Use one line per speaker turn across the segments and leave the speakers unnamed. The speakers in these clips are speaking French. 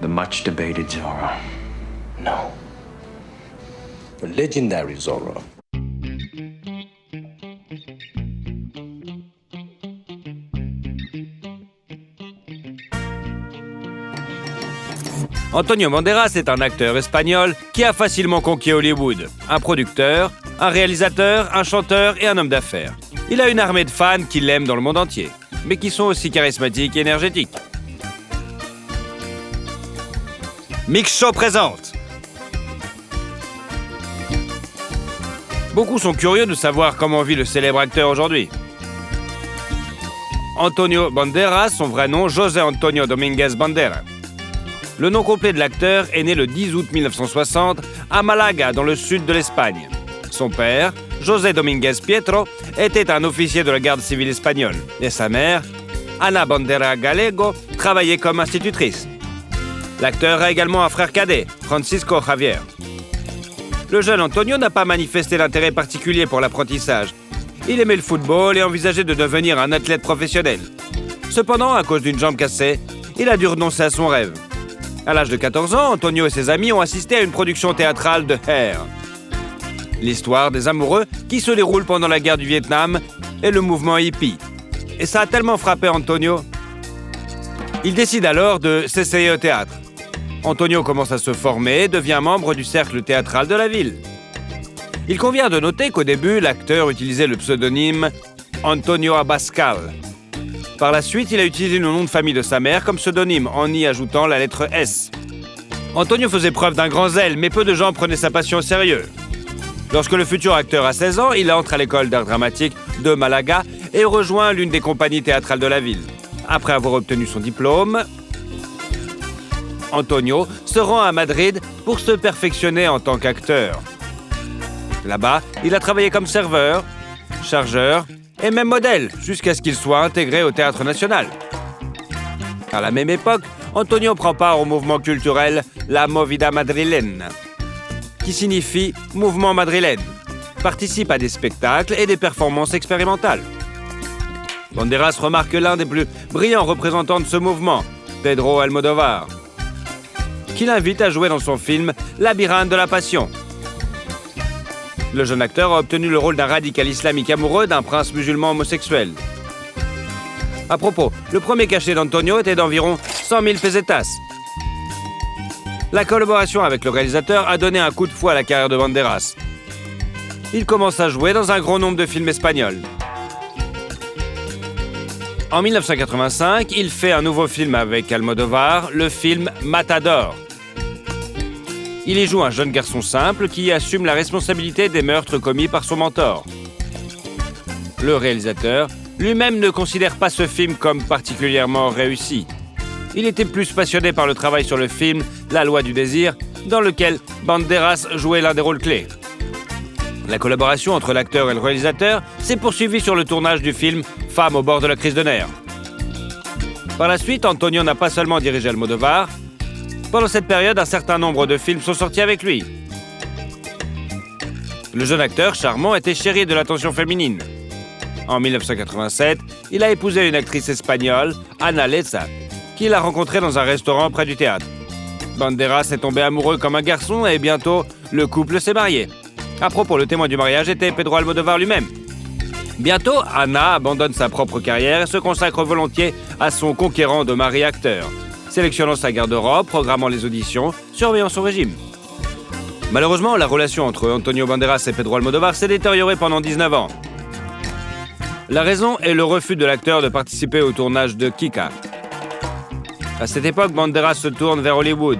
The much debated Zorro.
No. The legendary Zorro.
Antonio Banderas est un acteur espagnol qui a facilement conquis Hollywood. Un producteur, un réalisateur, un chanteur et un homme d'affaires. Il a une armée de fans qui l'aiment dans le monde entier, mais qui sont aussi charismatiques et énergétiques. Mix Show présente. Beaucoup sont curieux de savoir comment vit le célèbre acteur aujourd'hui. Antonio Banderas, son vrai nom, José Antonio Dominguez Bandera. Le nom complet de l'acteur est né le 10 août 1960 à Malaga, dans le sud de l'Espagne. Son père, José Dominguez Pietro, était un officier de la garde civile espagnole. Et sa mère, Ana Bandera Gallego, travaillait comme institutrice. L'acteur a également un frère cadet, Francisco Javier. Le jeune Antonio n'a pas manifesté d'intérêt particulier pour l'apprentissage. Il aimait le football et envisageait de devenir un athlète professionnel. Cependant, à cause d'une jambe cassée, il a dû renoncer à son rêve. À l'âge de 14 ans, Antonio et ses amis ont assisté à une production théâtrale de Hair. L'histoire des amoureux qui se déroule pendant la guerre du Vietnam et le mouvement hippie. Et ça a tellement frappé Antonio. Il décide alors de s'essayer au théâtre. Antonio commence à se former et devient membre du cercle théâtral de la ville. Il convient de noter qu'au début, l'acteur utilisait le pseudonyme Antonio Abascal. Par la suite, il a utilisé le nom de famille de sa mère comme pseudonyme, en y ajoutant la lettre S. Antonio faisait preuve d'un grand zèle, mais peu de gens prenaient sa passion au sérieux. Lorsque le futur acteur a 16 ans, il entre à l'école d'art dramatique de Malaga et rejoint l'une des compagnies théâtrales de la ville. Après avoir obtenu son diplôme, Antonio se rend à Madrid pour se perfectionner en tant qu'acteur. Là-bas, il a travaillé comme serveur, chargeur et même modèle, jusqu'à ce qu'il soit intégré au Théâtre National. À la même époque, Antonio prend part au mouvement culturel La Movida Madrilène, qui signifie « mouvement madrilène », participe à des spectacles et des performances expérimentales. Banderas remarque l'un des plus brillants représentants de ce mouvement, Pedro Almodóvar, qui l'invite à jouer dans son film « Labyrinthe de la Passion ». Le jeune acteur a obtenu le rôle d'un radical islamique amoureux d'un prince musulman homosexuel. À propos, le premier cachet d'Antonio était d'environ 100 000 pesetas. La collaboration avec le réalisateur a donné un coup de fouet à la carrière de Banderas. Il commence à jouer dans un grand nombre de films espagnols. En 1985, il fait un nouveau film avec Almodóvar, le film Matador. Il y joue un jeune garçon simple qui assume la responsabilité des meurtres commis par son mentor. Le réalisateur lui-même ne considère pas ce film comme particulièrement réussi. Il était plus passionné par le travail sur le film La Loi du désir, dans lequel Banderas jouait l'un des rôles clés. La collaboration entre l'acteur et le réalisateur s'est poursuivie sur le tournage du film Femme au bord de la crise de nerfs. Par la suite, Antonio n'a pas seulement dirigé Almodóvar. Pendant cette période, un certain nombre de films sont sortis avec lui. Le jeune acteur charmant était chéri de l'attention féminine. En 1987, il a épousé une actrice espagnole, Ana Leza, qu'il a rencontrée dans un restaurant près du théâtre. Banderas est tombé amoureux comme un garçon et bientôt, le couple s'est marié. À propos, le témoin du mariage était Pedro Almodóvar lui-même. Bientôt, Ana abandonne sa propre carrière et se consacre volontiers à son conquérant de mari acteur, sélectionnant sa garde-robe, programmant les auditions, surveillant son régime. Malheureusement, la relation entre Antonio Banderas et Pedro Almodóvar s'est détériorée pendant 19 ans. La raison est le refus de l'acteur de participer au tournage de Kika. À cette époque, Banderas se tourne vers Hollywood.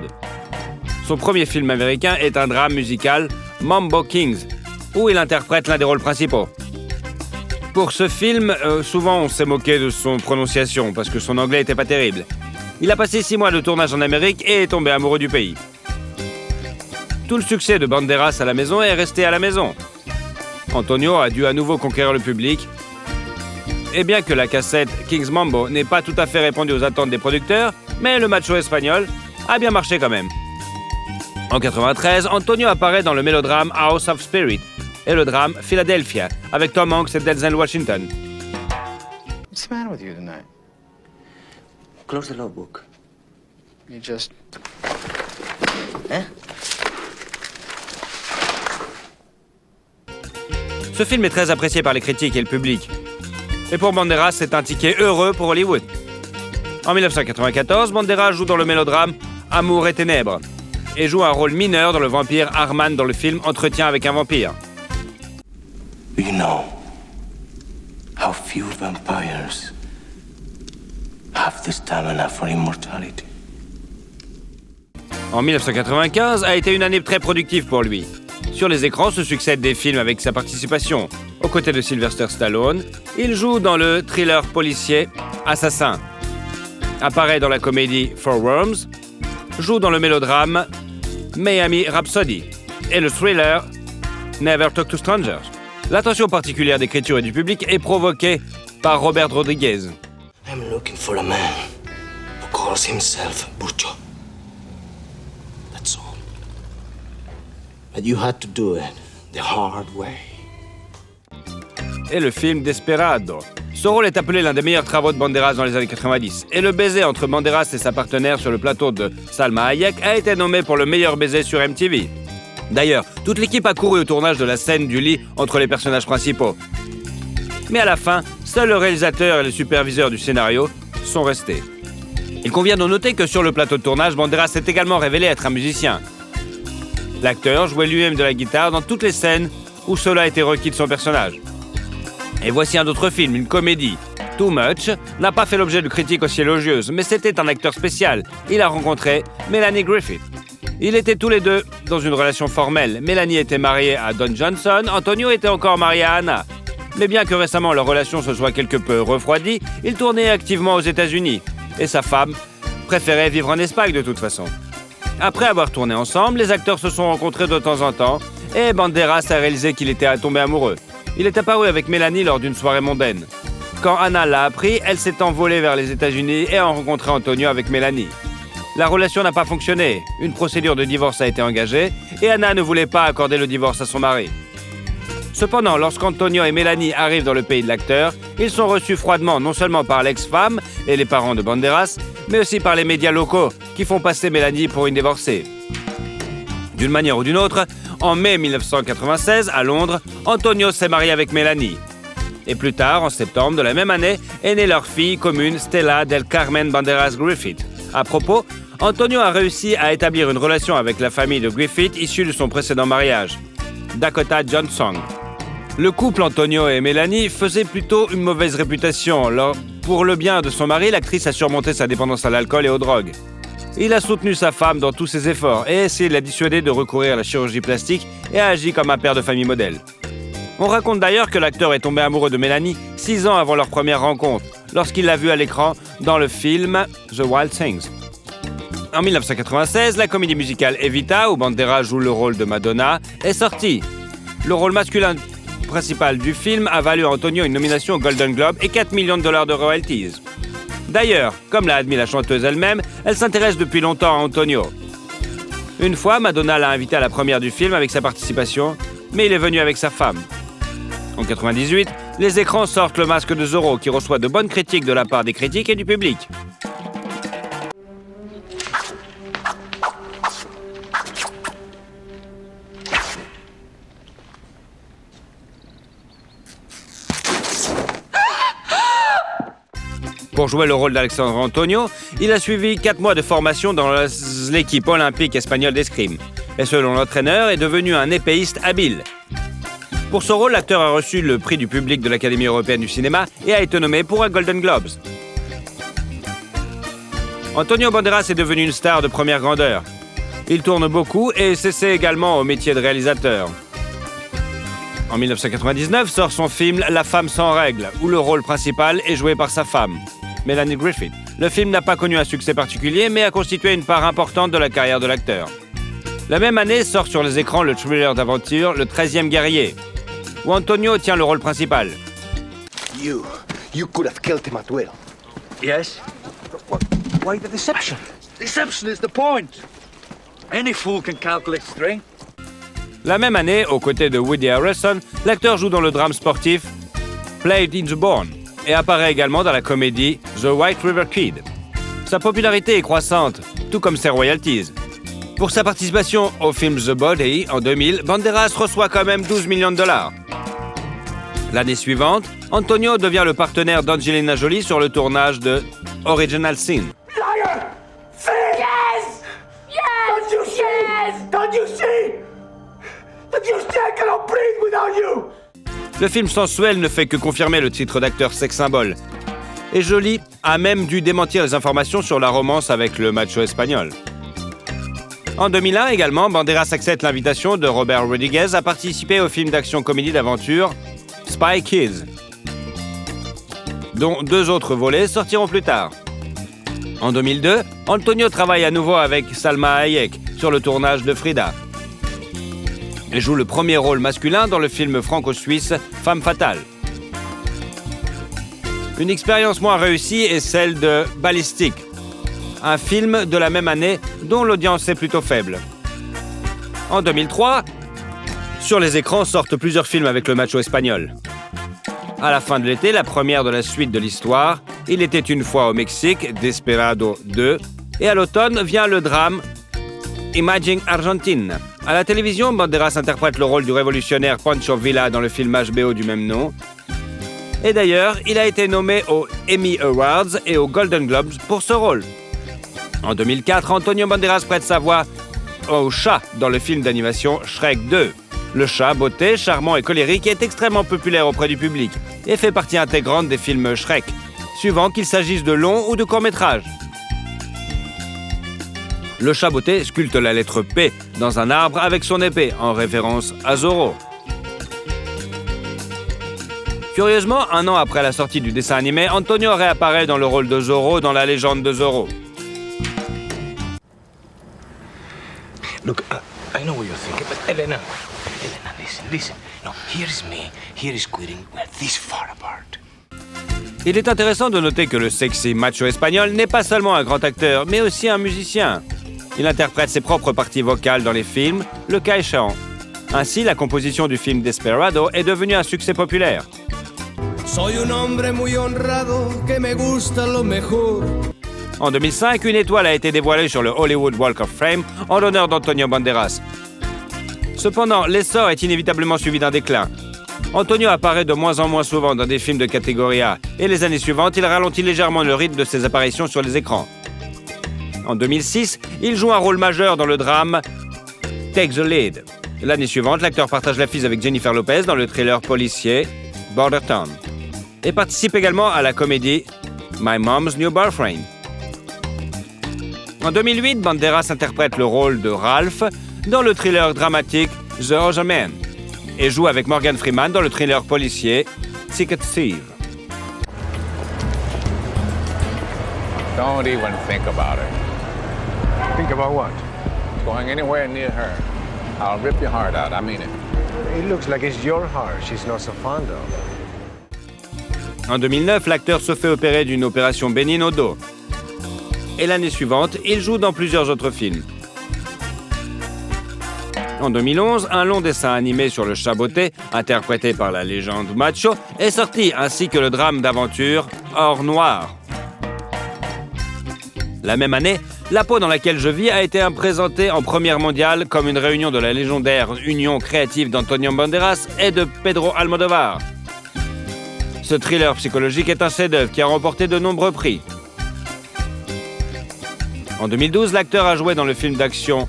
Son premier film américain est un drame musical, Mambo Kings, où il interprète l'un des rôles principaux. Pour ce film, souvent on s'est moqué de son prononciation parce que son anglais n'était pas terrible. Il a passé 6 mois de tournage en Amérique et est tombé amoureux du pays. Tout le succès de Banderas à la maison est resté à la maison. Antonio a dû à nouveau conquérir le public. Et bien que la cassette King's Mambo n'ait pas tout à fait répondu aux attentes des producteurs, mais le macho espagnol a bien marché quand même. En 1993, Antonio apparaît dans le mélodrame House of Spirit et le drame Philadelphia avec Tom Hanks et Denzel Washington.
What's the matter with you tonight? Close the law book. You just...
Hein?
Ce film est très apprécié par les critiques et le public. Et pour Banderas, c'est un ticket heureux pour Hollywood. En 1994, Banderas joue dans le mélodrame Amour et ténèbres et joue un rôle mineur dans le vampire Arman dans le film Entretien avec un vampire.
Do you know how few vampires have the stamina for immortality?
En 1995 a été une année très productive pour lui. Sur les écrans se succèdent des films avec sa participation. Aux côtés de Sylvester Stallone, il joue dans le thriller policier Assassin, apparaît dans la comédie Four Worms, joue dans le mélodrame Miami Rhapsody et le thriller Never Talk to Strangers. L'attention particulière d'écriture et du public est provoquée par Robert Rodriguez.
I'm looking for a man who calls himself Burcho. That's all. But you had to do it the hard way.
Et le film Desperado. Ce rôle est appelé l'un des meilleurs travaux de Banderas dans les années 90. Et le baiser entre Banderas et sa partenaire sur le plateau de Salma Hayek a été nommé pour le meilleur baiser sur MTV. D'ailleurs, toute l'équipe a couru au tournage de la scène du lit entre les personnages principaux. Mais à la fin, seuls le réalisateur et le superviseur du scénario sont restés. Il convient de noter que sur le plateau de tournage, Banderas s'est également révélé être un musicien. L'acteur jouait lui-même de la guitare dans toutes les scènes où cela était requis de son personnage. Et voici un autre film, une comédie. Too Much n'a pas fait l'objet de critiques aussi élogieuses, mais c'était un acteur spécial. Il a rencontré Melanie Griffith. Ils étaient tous les deux dans une relation formelle. Melanie était mariée à Don Johnson, Antonio était encore marié à Anna. Mais bien que récemment leur relation se soit quelque peu refroidie, il tournait activement aux États-Unis. Et sa femme préférait vivre en Espagne de toute façon. Après avoir tourné ensemble, les acteurs se sont rencontrés de temps en temps et Banderas a réalisé qu'il était tombé amoureux. Il est apparu avec Mélanie lors d'une soirée mondaine. Quand Anna l'a appris, elle s'est envolée vers les États-Unis et a rencontré Antonio avec Mélanie. La relation n'a pas fonctionné. Une procédure de divorce a été engagée et Anna ne voulait pas accorder le divorce à son mari. Cependant, lorsqu'Antonio et Mélanie arrivent dans le pays de l'acteur, ils sont reçus froidement non seulement par l'ex-femme et les parents de Banderas, mais aussi par les médias locaux qui font passer Mélanie pour une divorcée. D'une manière ou d'une autre, en mai 1996, à Londres, Antonio s'est marié avec Mélanie. Et plus tard, en septembre de la même année, est née leur fille commune Stella del Carmen Banderas Griffith. À propos, Antonio a réussi à établir une relation avec la famille de Griffith issue de son précédent mariage, Dakota Johnson. Le couple Antonio et Mélanie faisait plutôt une mauvaise réputation. Pour le bien de son mari, l'actrice a surmonté sa dépendance à l'alcool et aux drogues. Il a soutenu sa femme dans tous ses efforts et essayé de la dissuader de recourir à la chirurgie plastique et a agi comme un père de famille modèle. On raconte d'ailleurs que l'acteur est tombé amoureux de Mélanie 6 ans avant leur première rencontre, lorsqu'il l'a vue à l'écran dans le film The Wild Things. En 1996, la comédie musicale Evita, où Banderas joue le rôle de Madonna, est sortie. Le rôle masculin principal du film a valu à Antonio une nomination au Golden Globe et $4 millions de royalties. D'ailleurs, comme l'a admis la chanteuse elle-même, elle s'intéresse depuis longtemps à Antonio. Une fois, Madonna l'a invité à la première du film avec sa participation, mais il est venu avec sa femme. En 1998, les écrans sortent Le Masque de Zorro, qui reçoit de bonnes critiques de la part des critiques et du public. Pour jouer le rôle d'Alexandre Antonio, il a suivi 4 mois de formation dans l'équipe olympique espagnole d'escrime. Et selon l'entraîneur, est devenu un épéiste habile. Pour ce rôle, l'acteur a reçu le prix du public de l'Académie européenne du cinéma et a été nommé pour un Golden Globes. Antonio Banderas est devenu une star de première grandeur. Il tourne beaucoup et s'essaie également au métier de réalisateur. En 1999 sort son film La femme sans règles, où le rôle principal est joué par sa femme, Melanie Griffith. Le film n'a pas connu un succès particulier, mais a constitué une part importante de la carrière de l'acteur. La même année sort sur les écrans le thriller d'aventure Le 13e guerrier, où Antonio tient le rôle principal.
You could have killed him at will.
Yes? Why the deception? Deception is the point. Any fool can calculate strength.
La même année, aux côtés de Woody Harrelson, l'acteur joue dans le drame sportif Played in the Born et apparaît également dans la comédie The White River Kid. Sa popularité est croissante tout comme ses royalties. Pour sa participation au film The Body en 2000, Banderas reçoit quand même 12 millions de dollars. L'année suivante, Antonio devient le partenaire d'Angelina Jolie sur le tournage de Original Sin.
Liar! Thief! Yes! Yes! Don't you see? Yes! Don't you see? That you still cannot breathe without you!
Le film sensuel ne fait que confirmer le titre d'acteur sex symbole. Et Jolie a même dû démentir les informations sur la romance avec le macho espagnol. En 2001 également, Banderas accepte l'invitation de Robert Rodriguez à participer au film d'action-comédie d'aventure Spy Kids, dont 2 autres volets sortiront plus tard. En 2002, Antonio travaille à nouveau avec Salma Hayek sur le tournage de Frida et joue le premier rôle masculin dans le film franco-suisse Femme fatale. Une expérience moins réussie est celle de Ballistic, un film de la même année dont l'audience est plutôt faible. En 2003, sur les écrans sortent plusieurs films avec le macho espagnol. À la fin de l'été, la première de la suite de l'histoire, Il était une fois au Mexique, Desperado 2, et à l'automne vient le drame Imagine Argentine. À la télévision, Banderas interprète le rôle du révolutionnaire Pancho Villa dans le film HBO du même nom. Et d'ailleurs, il a été nommé aux Emmy Awards et aux Golden Globes pour ce rôle. En 2004, Antonio Banderas prête sa voix au chat dans le film d'animation Shrek 2. Le chat, beauté, charmant et colérique, est extrêmement populaire auprès du public et fait partie intégrante des films Shrek, suivant qu'il s'agisse de longs ou de courts-métrages. Le chat beauté sculpte la lettre P dans un arbre avec son épée, en référence à Zorro. Curieusement, 1 an après la sortie du dessin animé, Antonio réapparaît dans le rôle de Zorro dans La légende de Zorro.
Look, I know what you're thinking, but Elena, listen. No, here's me, here is quitting. We're this far apart.
Il est intéressant de noter que le sexy macho espagnol n'est pas seulement un grand acteur, mais aussi un musicien. Il interprète ses propres parties vocales dans les films, le cas échéant. Ainsi, la composition du film Desperado est devenue un succès populaire.
Soy un hombre muy honrado que me gusta lo mejor.
En 2005, une étoile a été dévoilée sur le Hollywood Walk of Fame en l'honneur d'Antonio Banderas. Cependant, l'essor est inévitablement suivi d'un déclin. Antonio apparaît de moins en moins souvent dans des films de catégorie A, et les années suivantes, il ralentit légèrement le rythme de ses apparitions sur les écrans. En 2006, il joue un rôle majeur dans le drame Take the Lead. L'année suivante, l'acteur partage l'affiche avec Jennifer Lopez dans le thriller policier Border Town et participe également à la comédie My Mom's New Boyfriend. En 2008, Banderas interprète le rôle de Ralph dans le thriller dramatique The Other Man et joue avec Morgan Freeman dans le thriller policier Ticket Thief.
Don't even think about it.
Think about what?
Going anywhere near her. I'll rip your heart out, I mean it.
It looks like it's your heart she's not so fond of.
En 2009, l'acteur se fait opérer d'une opération bénigne au dos. Et l'année suivante, il joue dans plusieurs autres films. En 2011, un long dessin animé sur le chat beauté, interprété par la légende macho, est sorti, ainsi que le drame d'aventure Or Noir. La même année, La peau dans laquelle je vis a été présentée en première mondiale comme une réunion de la légendaire union créative d'Antonio Banderas et de Pedro Almodóvar. Ce thriller psychologique est un chef-d'œuvre qui a remporté de nombreux prix. En 2012, l'acteur a joué dans le film d'action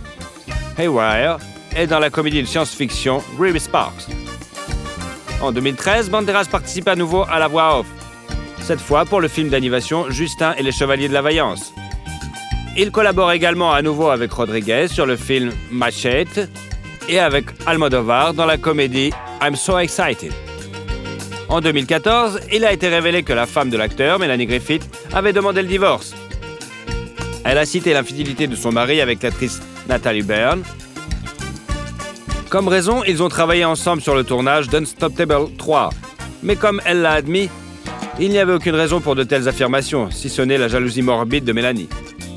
Haywire et dans la comédie de science-fiction Ruby Sparks. En 2013, Banderas participe à nouveau à la voix off, cette fois pour le film d'animation Justin et les Chevaliers de la Vaillance. Il collabore également à nouveau avec Rodriguez sur le film Machete et avec Almodóvar dans la comédie I'm So Excited. En 2014, il a été révélé que la femme de l'acteur, Melanie Griffith, avait demandé le divorce. Elle a cité l'infidélité de son mari avec l'actrice Natalie Byrne. Comme raison, ils ont travaillé ensemble sur le tournage d'Unstoppable 3. Mais comme elle l'a admis, il n'y avait aucune raison pour de telles affirmations, si ce n'est la jalousie morbide de Mélanie.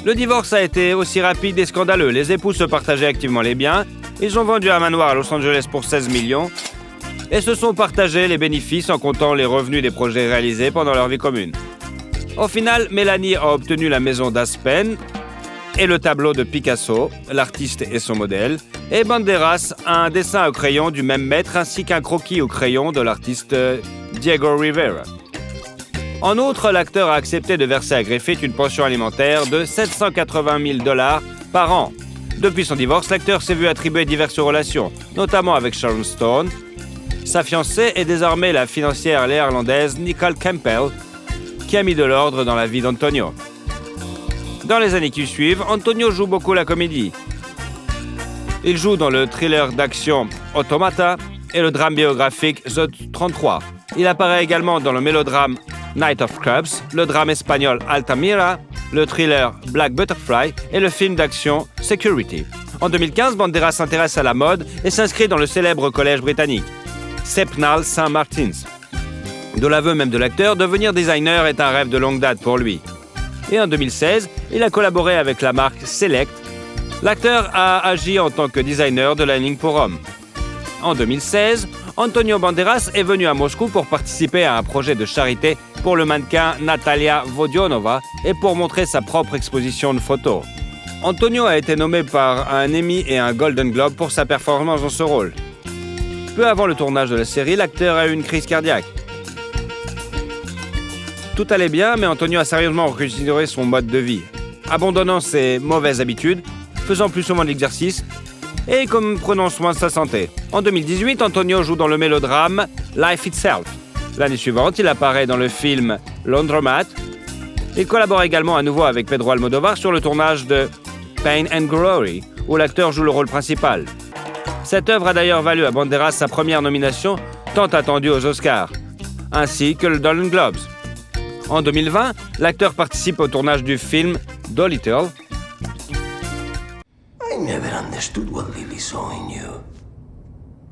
Le divorce a été aussi rapide et scandaleux. Les époux se partageaient activement les biens. Ils ont vendu un manoir à Los Angeles pour 16 millions et se sont partagés les bénéfices en comptant les revenus des projets réalisés pendant leur vie commune. Au final, Mélanie a obtenu la maison d'Aspen et le tableau de Picasso, l'artiste et son modèle, et Banderas a un dessin au crayon du même maître ainsi qu'un croquis au crayon de l'artiste Diego Rivera. En outre, l'acteur a accepté de verser à Griffith une pension alimentaire de $780 000 par an. Depuis son divorce, l'acteur s'est vu attribuer diverses relations, notamment avec Sharon Stone. Sa fiancée est désormais la financière néerlandaise Nicole Campbell, qui a mis de l'ordre dans la vie d'Antonio. Dans les années qui suivent, Antonio joue beaucoup la comédie. Il joue dans le thriller d'action Automata et le drame biographique The 33. Il apparaît également dans le mélodrame Night of Clubs, le drame espagnol Altamira, le thriller Black Butterfly et le film d'action Security. En 2015, Banderas s'intéresse à la mode et s'inscrit dans le célèbre collège britannique, Sepnal St. Martin's. De l'aveu même de l'acteur, devenir designer est un rêve de longue date pour lui. Et en 2016, il a collaboré avec la marque Select. L'acteur a agi en tant que designer de la ligne pour hommes. En 2016, Antonio Banderas est venu à Moscou pour participer à un projet de charité pour le mannequin Natalia Vodionova et pour montrer sa propre exposition de photos. Antonio a été nommé par un Emmy et un Golden Globe pour sa performance dans ce rôle. Peu avant le tournage de la série, l'acteur a eu une crise cardiaque. Tout allait bien, mais Antonio a sérieusement reconsidéré son mode de vie, abandonnant ses mauvaises habitudes, faisant plus souvent de l'exercice et prenant soin de sa santé. En 2018, Antonio joue dans le mélodrame Life Itself. L'année suivante, il apparaît dans le film Laundromat. Il collabore également à nouveau avec Pedro Almodóvar sur le tournage de Pain and Glory, où l'acteur joue le rôle principal. Cette œuvre a d'ailleurs valu à Banderas sa première nomination, tant attendue aux Oscars, ainsi que le Golden Globes. En 2020, l'acteur participe au tournage du film Dolittle.
I never understood what Lily saw in you.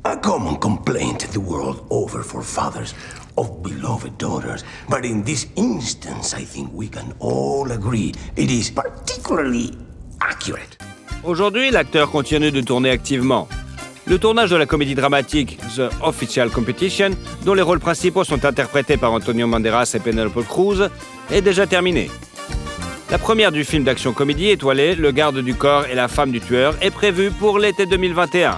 A common complaint the world over for fathers of beloved daughters. But in this instance, I think we can all agree it is particularly accurate.
Aujourd'hui, l'acteur continue de tourner activement. Le tournage de la comédie dramatique The Official Competition, dont les rôles principaux sont interprétés par Antonio Banderas et Penélope Cruz, est déjà terminé. La première du film d'action-comédie étoilé Le garde du corps et la femme du tueur est prévue pour l'été 2021.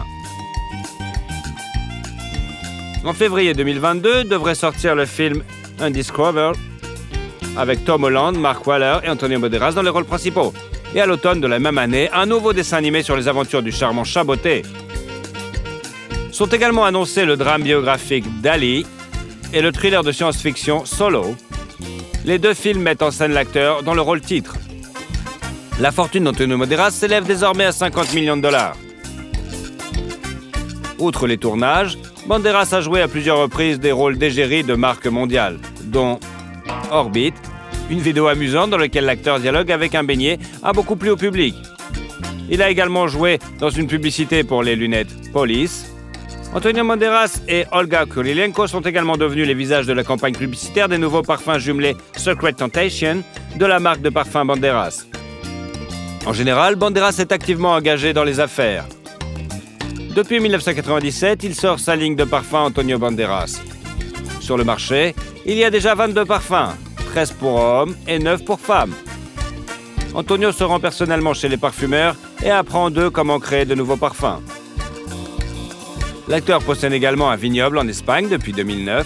En février 2022 devrait sortir le film Undiscovered avec Tom Holland, Mark Wahlberg et Antonio Banderas dans les rôles principaux. Et à l'automne de la même année, un nouveau dessin animé sur les aventures du charmant Chaboté. Sont également annoncés le drame biographique Dali et le thriller de science-fiction Solo. Les deux films mettent en scène l'acteur dans le rôle titre. La fortune d'Antonio Banderas s'élève désormais à $50 millions. Outre les tournages, Banderas a joué à plusieurs reprises des rôles d'égérie de marques mondiales, dont Orbit, une vidéo amusante dans laquelle l'acteur dialogue avec un beignet, a beaucoup plu au public. Il a également joué dans une publicité pour les lunettes Police. Antonio Banderas et Olga Kurylenko sont également devenus les visages de la campagne publicitaire des nouveaux parfums jumelés Secret Temptation de la marque de parfums Banderas. En général, Banderas est activement engagé dans les affaires. Depuis 1997, il sort sa ligne de parfums Antonio Banderas. Sur le marché, il y a déjà 22 parfums, 13 pour hommes et 9 pour femmes. Antonio se rend personnellement chez les parfumeurs et apprend d'eux comment créer de nouveaux parfums. L'acteur possède également un vignoble en Espagne depuis 2009.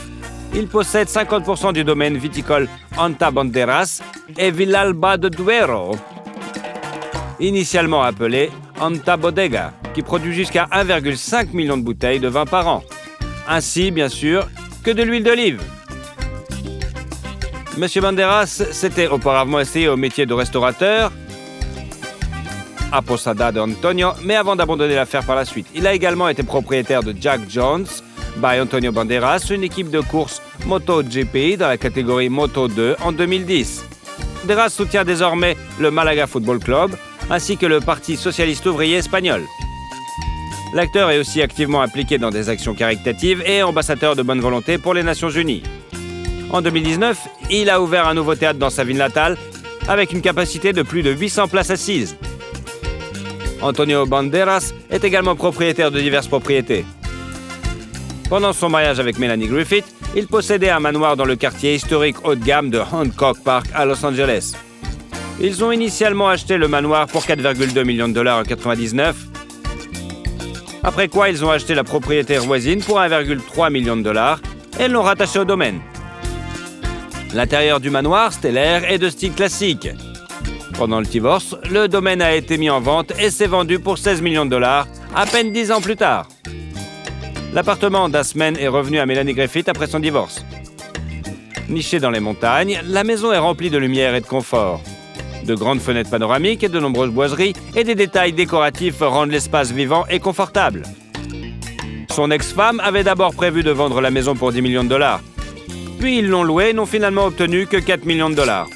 Il possède 50% du domaine viticole Anta Banderas et Villalba de Duero, initialement appelé Anta Bodega, qui produit jusqu'à 1,5 million de bouteilles de vin par an, ainsi bien sûr que de l'huile d'olive. Monsieur Banderas s'était auparavant essayé au métier de restaurateur à Posada de Antonio, mais avant d'abandonner l'affaire par la suite. Il a également été propriétaire de Jack Jones by Antonio Banderas, une équipe de course MotoGP dans la catégorie Moto 2 en 2010. Banderas soutient désormais le Malaga Football Club ainsi que le Parti socialiste ouvrier espagnol. L'acteur est aussi activement impliqué dans des actions caritatives et ambassadeur de bonne volonté pour les Nations Unies. En 2019, il a ouvert un nouveau théâtre dans sa ville natale avec une capacité de plus de 800 places assises. Antonio Banderas est également propriétaire de diverses propriétés. Pendant son mariage avec Melanie Griffith, il possédait un manoir dans le quartier historique haut de gamme de Hancock Park à Los Angeles. Ils ont initialement acheté le manoir pour 4,2 millions de dollars en 1999. Après quoi, ils ont acheté la propriétaire voisine pour 1,3 million de dollars et l'ont rattaché au domaine. L'intérieur du manoir, stellaire, est de style classique. Pendant le divorce, le domaine a été mis en vente et s'est vendu pour 16 millions de dollars, à peine 10 ans plus tard. L'appartement d'Asman est revenu à Melanie Griffith après son divorce. Nichée dans les montagnes, la maison est remplie de lumière et de confort. De grandes fenêtres panoramiques et de nombreuses boiseries et des détails décoratifs rendent l'espace vivant et confortable. Son ex-femme avait d'abord prévu de vendre la maison pour 10 millions de dollars. Puis ils l'ont louée et n'ont finalement obtenu que 4 millions de dollars.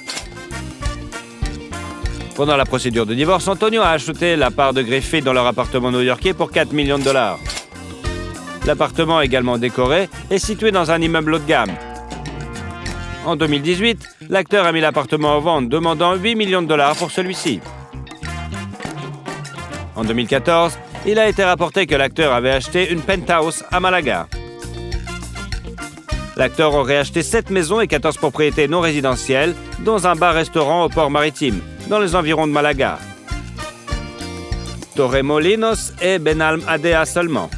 Pendant la procédure de divorce, Antonio a acheté la part de Griffith dans leur appartement new-yorkais pour 4 millions de dollars. L'appartement, également décoré, est situé dans un immeuble haut de gamme. En 2018, l'acteur a mis l'appartement en vente, demandant 8 millions de dollars pour celui-ci. En 2014, il a été rapporté que l'acteur avait acheté une penthouse à Malaga. L'acteur aurait acheté 7 maisons et 14 propriétés non résidentielles, dont un bar-restaurant au port maritime, dans les environs de Malaga. Torremolinos et Benalmádena seulement.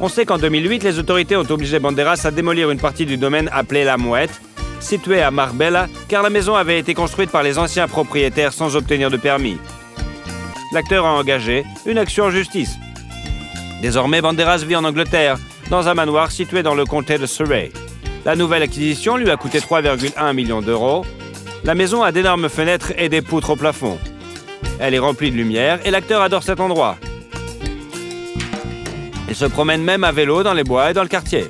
On sait qu'en 2008, les autorités ont obligé Banderas à démolir une partie du domaine appelé La Mouette, située à Marbella, car la maison avait été construite par les anciens propriétaires sans obtenir de permis. L'acteur a engagé une action en justice. Désormais, Banderas vit en Angleterre, dans un manoir situé dans le comté de Surrey. La nouvelle acquisition lui a coûté 3,1 millions d'euros. La maison a d'énormes fenêtres et des poutres au plafond. Elle est remplie de lumière et l'acteur adore cet endroit. Il se promène même à vélo dans les bois et dans le quartier.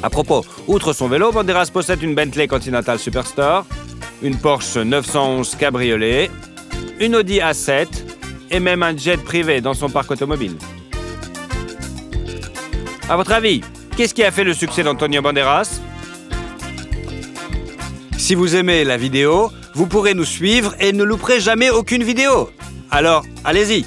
À propos, outre son vélo, Banderas possède une Bentley Continental Superstore, une Porsche 911 Cabriolet, une Audi A7 et même un jet privé dans son parc automobile. À votre avis, qu'est-ce qui a fait le succès d'Antonio Banderas?
Si vous aimez la vidéo, vous pourrez nous suivre et ne louperez jamais aucune vidéo. Alors, allez-y!